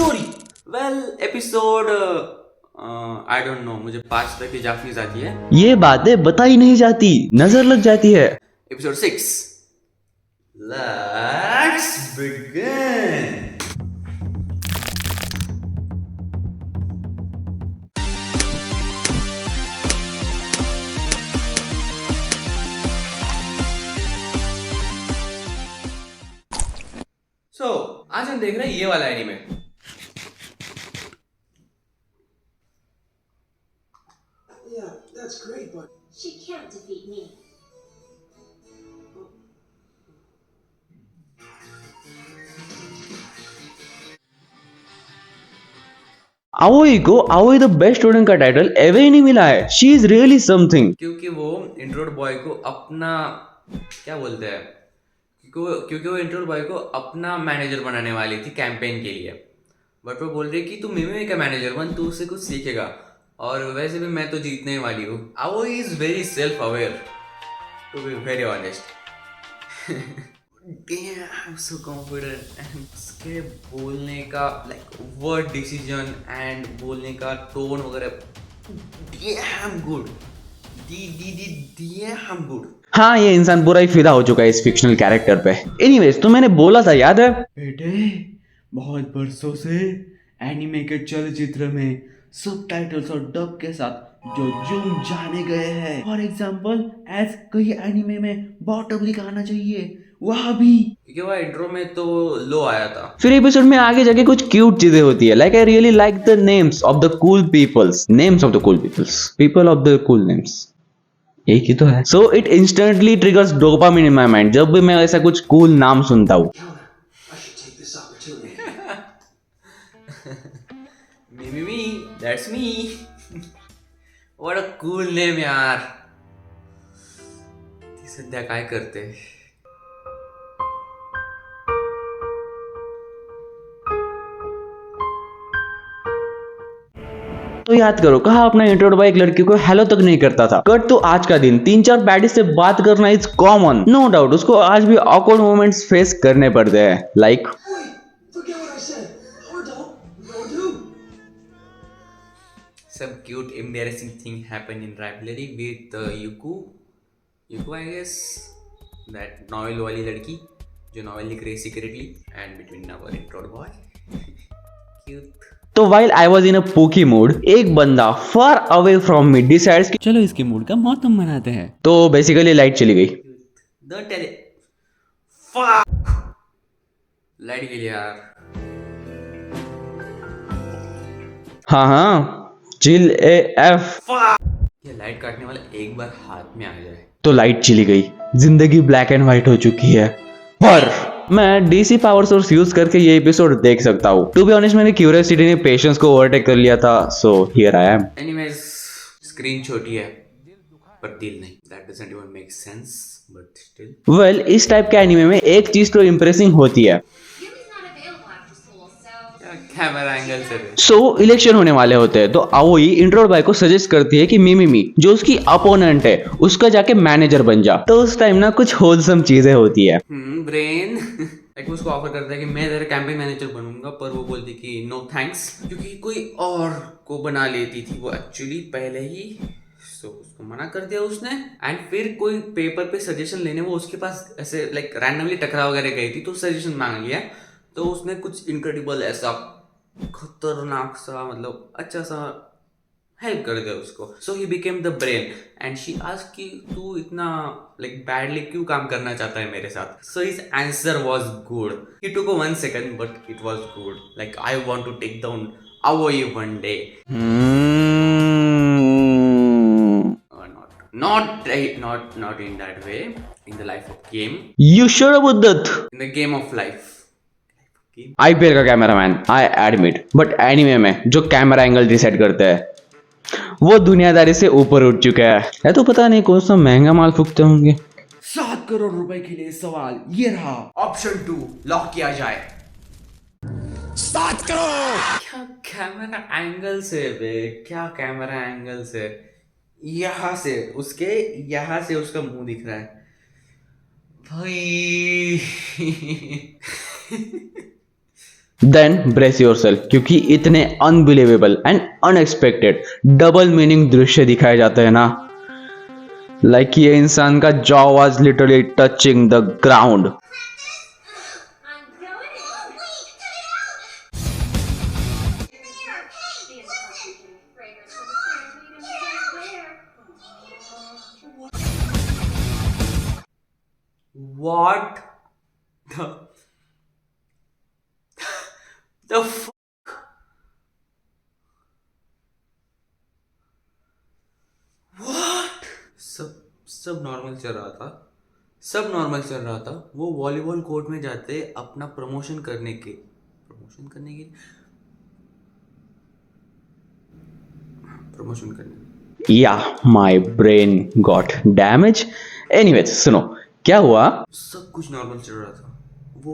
चोरी। Well episode I don't know, मुझे 5 तक की जापानीज आती है। ये बातें बताई नहीं जाती, नजर लग जाती है। Episode 6, let's begin. आज हम देख रहे हैं ये वाला anime. Yeah, that's great, but She can't defeat me. Aoi the best student का टाइटल एवे ही नहीं मिला है। She is really something. क्योंकि वो इंट्रोड बॉय को अपना क्या बोलते हैं, क्योंकि वो इंट्रोड बॉय को अपना मैनेजर बनाने वाली थी कैंपेन के लिए। बट वो बोल रही कि तू मिमी का मैनेजर बन, तू उससे कुछ सीखेगा, और वैसे भी मैं तो जीतने वाली हूँ। वो is very self aware, to be very honest. Damn, so confident, and उसके बोलने का वर्ड डिसीजन एंड बोलने का टोन वगैरह damn good, damn good। हाँ, ये इंसान पूरा ही फिदा हो चुका है इस फिक्शनल कैरेक्टर पे। एनीवेज, तो मैंने बोला था, याद है? बेटे, बहुत बरसों से एनिमे के चलचित्र में सबटाइटल्स और डब के साथ जो जूम जाने गए हैं। फॉर एग्जांपल, एज कई एनिमे में बॉटम लिखा आना चाहिए, वहाँ भी। क्योंकि वह इंट्रो में तो लो आया था। फिर एपिसोड में आगे जाके कुछ क्यूट चीजें होती है। Like I really like the names of the cool peoples, names of the cool peoples, people of the cool names, एक ही तो है। So it instantly triggers dopamine in my mind जब भी मैं ऐसा कुछ कूल नाम सुनता हूँ। I should take this opportunity. Me, that's me। What a cool name यार। ती सध्या काय करते? तो याद करो, कहा अपना इंट्रोड बॉय एक लड़की को हेलो तक नहीं करता था। कट तो आज का दिन 3-4 बैडी से बात करना इज कॉमन। नो डाउट उसको आज भी ऑकवर्ड मोमेंट्स फेस करने पड़ते हैं। Like Wait, forget what I said. Or don't do. Some cute embarrassing thing happened in rivalry with Yuku, I guess, that novel वाली लड़की जो नॉवेल लिख रही है सीक्रेटली, एंड बिटवीन आवर इंट्रोड बॉय। क्यूट। तो while I was in a pokey mood, एक बंदा far away from me decides कि चलो इसके मूड का मौसम मनाते हैं। तो बेसिकली लाइट चली गई। Don't tell it। Fuck। Light गई यार। हाँ, चिल एफ। ये लाइट काटने वाला एक बार हाथ में आ जाए। तो लाइट चली गई, जिंदगी ब्लैक एंड व्हाइट हो चुकी है। पर मैं डीसी पावर सोर्स यूज करके ये एपिसोड देख सकता हूँ। टू बी ऑनेस्ट, मेरी क्यूरियोसिटी ने पेशेंस को ओवरटेक कर लिया था, so here I am. Anyways, screen छोटी है पर दिल नहीं। That doesn't even make sense, but still. Well, इस टाइप के एनिमे में एक चीज तो इम्प्रेसिंग होती है। Yumi's not available after school, so camera angle से सो इलेक्शन होने वाले होते हैं, तो आओई इंट्रोड बॉय को सजेस्ट करती है कि मिमी जो उसकी अपोनेंट है उसका जाके मैनेजर बन जा। तो उस टाइम ना कुछ होलसम चीजें होती है। ब्रेन लाइक उसको ऑफर करता है कि मैं तेरा कैंपेन मैनेजर बनूंगा, पर वो बोलती कि नो थैंक्स, क्योंकि कोई और को बना लेती थी वो एक्चुअली पहले ही। सो उसको मना कर दिया उसने। एंड फिर कोई पेपर पे सजेशन लेने वो उसके पास ऐसे लाइक रैंडमली टकरा वगैरह गई थी, तो सजेशन मांग लिया। तो उसने कुछ इनक्रेडिबल ऐसा खतरनाक सा, मतलब अच्छा सा हेल्प कर दिया उसको। So he became the brain and she asked कि तू इतना लाइक बैडली क्यों काम करना चाहता है मेरे साथ। So his answer was good. He took 1 second but it was good. Like I want to take down Aoi one day। Not in that way, in the life of game, you sure about that? in the game of life। IPL का cameraman, I admit, but anime में जो camera angle decide करते हैं वो दुनियादारी से ऊपर उठ चुका है। तो पता नहीं कौन सा महंगा माल फूकते होंगे। 7 करोड़ रुपए के लिए सवाल ये रहा। ऑप्शन 2 लॉक किया जाए। 7 करोड़। क्या कैमरा एंगल से बे, क्या कैमरा एंगल से। यहाँ से उसका मुंह दिख रहा है भाई। देन ब्रेस योरसेल्फ, क्योंकि इतने unbelievable and unexpected double meaning दृश्य दिखाए जाते हैं ना, लाइक ये इंसान का jaw was literally touching the ground. I'm going in. Wait, cut it out! The intoxicating fragrance of the plant made him dead there. What the fuck? What? सब normal चल रहा था, सब नॉर्मल चल रहा था। वो वॉलीबॉल कोर्ट में जाते अपना प्रमोशन करने के या my brain got damage. Anyways सुनो क्या हुआ। सब कुछ नॉर्मल चल रहा था। वो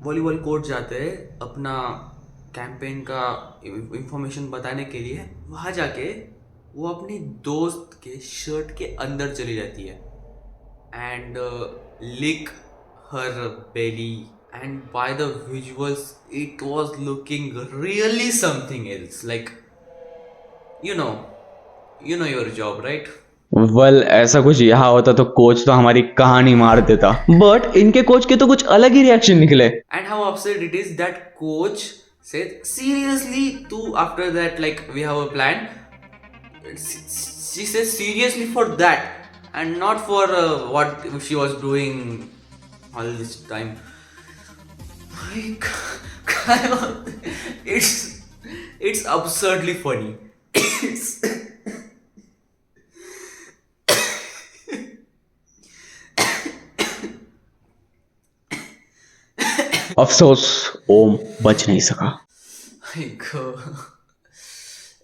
वॉलीबॉल कोर्ट जाते हैं अपना कैंपेन का इंफॉर्मेशन बताने के लिए। वहाँ जाके वो अपनी दोस्त के शर्ट के अंदर चली जाती है and lick her belly, and by the visuals it was looking really something else, like you know your job right. Well ऐसा कुछ यहाँ होता तो कोच तो हमारी कहानी मार देता, बट इनके कोच के तो कुछ अलग ही रिएक्शन निकले। And how upset it is that coach said, seriously, too, after that, like, we have a plan. She says, seriously for that, and not for what she was doing all this time. Like, it's absurdly funny. It's अफसोस ओम बच नहीं सका।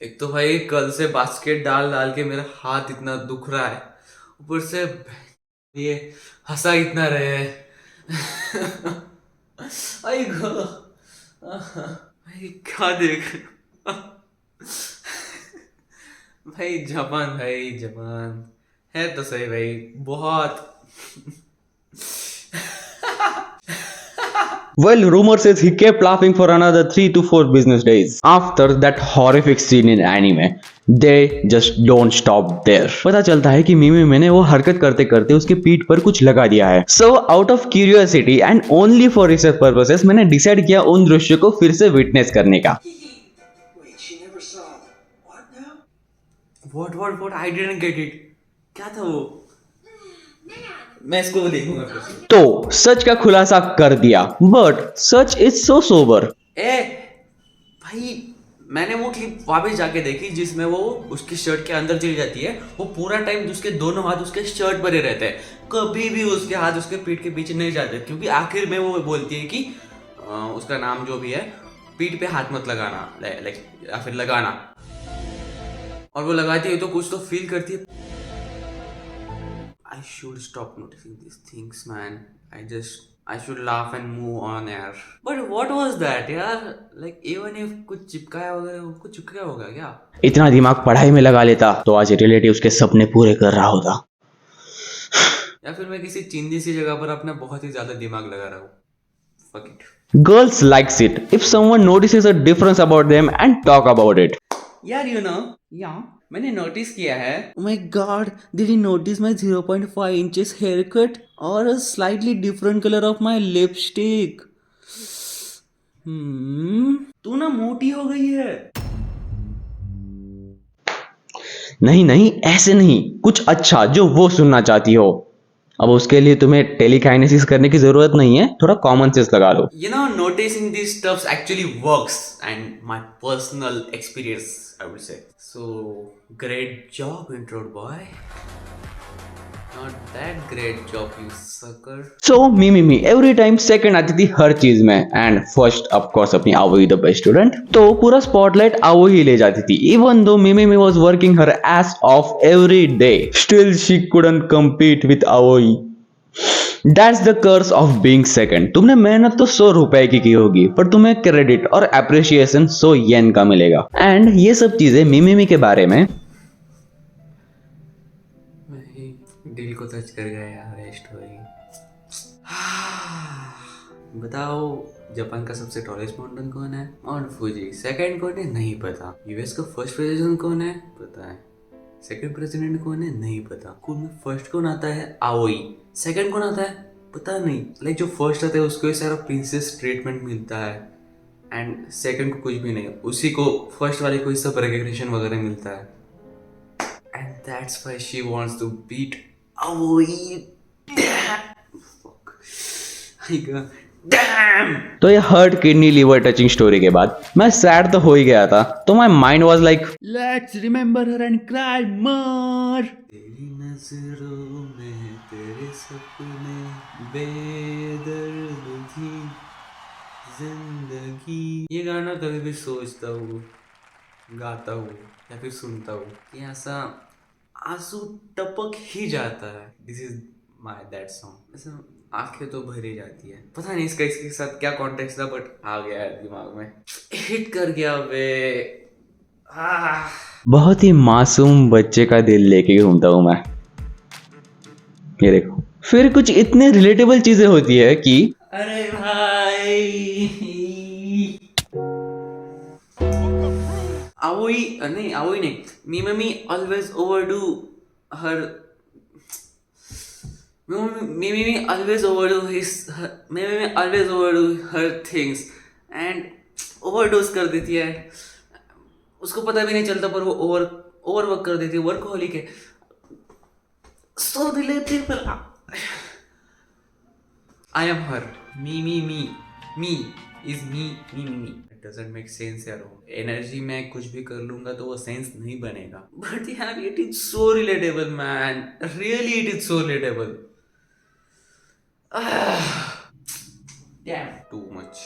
एक तो भाई कल से basket डाल डाल के मेरा हाथ इतना दुख रहा है, ऊपर से ये हंसा इतना रहे है। भाई क्या देख भाई जपान है तो सही भाई, बहुत। Well, rumor says he kept laughing for another 3 to 4 business days. After that horrific scene in anime, they just don't stop there. पता चलता है कि मीमी ने वो हरकत करते करते उसके पीठ पर कुछ लगा दिया है। So out of curiosity and only for research purposes, मैंने डिसाइड किया उन दृश्य को फिर से विटनेस करने का। Wait, she never saw. What now? What? I didn't get it. क्या था वो? मैं इसको देखूंगा फिर से। तो सच का खुलासा कर दिया, but such is so sober. भाई मैंने वो क्लिप वापस जाके देखी जिसमें वो उसकी शर्ट के अंदर चली जाती है। वो पूरा टाइम उसके दोनों हाथ उसके शर्ट पर ही रहते हैं, कभी भी उसके हाथ उसके पीठ के पीछे नहीं जाते, क्योंकि आखिर में वो बोलती है कि उसका नाम जो भी है, पीठ पे हाथ मत लगाना, लाइक या फिर लगाना। और वो लगाती है तो कुछ तो फील करती है। I should stop noticing these things, man. I should laugh and move on, यार। But what was that, यार? Like even if कुछ चिपकाया वगैरह, कुछ चिपकाया होगा क्या? इतना दिमाग पढ़ाई में लगा लेता तो आज रिलेटिव्स के सपने पूरे कर रहा होता। या फिर मैं किसी चिंदी सी जगह पर अपना बहुत ही ज्यादा दिमाग लगा रहा हूँ। Fuck it. Girls likes it if someone notices a difference about them and talk about it. यार मैंने नोटिस किया है। Oh my God, did you notice my 0.5 inches haircut or a slightly different color of my lipstick? तू ना मोटी हो गई है। नहीं ऐसे नहीं, कुछ अच्छा जो वो सुनना चाहती हो। अब उसके लिए तुम्हें टेलीकाइनेसिस करने की जरूरत नहीं है, थोड़ा कॉमन सेंस लगा लो। Noticing these stuffs actually works, and my personal experience, I would say. So, great job, intro boy. Not that great job, you sucker. So me every time second आती थी हर चीज में, एंड फर्स्ट ऑफ कोर्स अपनी आवोई the best student. तो पूरा spotlight आवोई ले जाती थी, even though me was working her ass of every day, still she couldn't compete with आवोई। That's the curse of being second. तुमने मेहनत तो 100 रुपए की होगी, पर तुम्हें क्रेडिट और अप्रिसिएशन 100 येन का मिलेगा। एंड ये सब चीजें मिमी के बारे में दिल को टच कर गया यार ये स्टोरी। बताओ जापान का सबसे टॉलेस्ट माउंटेन कौन है? Mount Fuji. सेकंड कौन है? नहीं पता। यूएस का फर्स्ट प्रेसिडेंट कौन है? पता है। सेकंड प्रेसिडेंट कौन है? नहीं पता। स्कूल में फर्स्ट कौन आता है? आओई। सेकंड कौन आता है? पता नहीं। लाइक जो फर्स्ट आता है उसको ही सारा प्रिंसेस ट्रीटमेंट मिलता है एंड सेकंड को कुछ भी नहीं, उसी को फर्स्ट वाले को ही सब रिकग्निशन वगैरह मिलता है and that's why she wants to beat Aoi. Damn. तो ये heart kidney liver touching story के बाद मैं सैड तो हो ही गया था, तो my mind was like let's remember her and cry more. तेरी नजरों में तेरे सपने बेदर्द थी जिंदगी। ये गाना कभी भी सोचता हूँ, गाता हूँ या फिर सुनता हूँ कि ऐसा आंसू टपक ही जाता है। This is my that song. ऐसा आंखें तो भरी जाती है। पता नहीं इसका इसके साथ क्या कॉन्टेक्स्ट था बट आ गया है दिमाग में, हिट कर गया बे। बहुत ही मासूम बच्चे का दिल लेके घूमता हूं मैं। ये देखो, फिर कुछ इतने रिलेटेबल चीजें होती है कि अरे भाई Aoi, Aoi नहीं, Mimimi always overdo her. Mimimi always overdo her things and overdose कर देती है। उसको पता भी नहीं चलता पर वो ओवर वर्क कर देती है। वर्कहोलिक है। So relatable. I am her. Me is me. It doesn't make sense यार। एनर्जी में कुछ भी कर लूंगा तो वो सेंस नहीं बनेगा। But यार it is so relatable man. Really it is so relatable. Damn. Too much.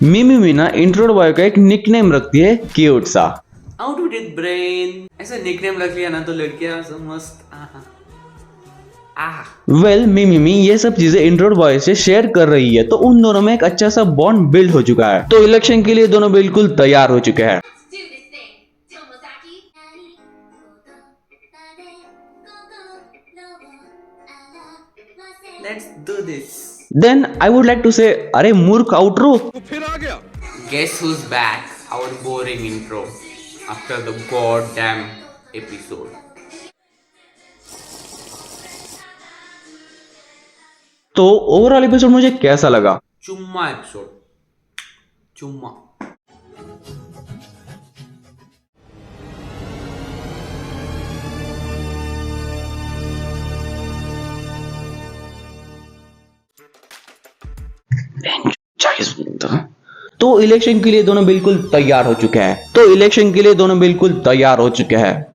मिमी ना इंट्रोड बॉय का एक निकनेम रखती है क्यूट सा। Out with it brain. ऐसा निकनेम रख लिया ना तो लड़कियां सब मस्त। वेल मिमी ये सब चीजें इंट्रोड बॉय से शेयर कर रही है, तो उन दोनों में एक अच्छा सा बॉन्ड बिल्ड हो चुका है। तो इलेक्शन के लिए दोनों बिल्कुल तैयार हो चुके हैं। Let's do this thing. Tomozaki. Let's do this. Then I would like to say अरे मूर्ख outro. Guess who's back? Our boring intro after the goddamn episode. तो ओवरऑल एपिसोड मुझे कैसा लगा? चुम्मा एपिसोड। चुम्मा। तो इलेक्शन के लिए दोनों बिल्कुल तैयार हो चुके हैं।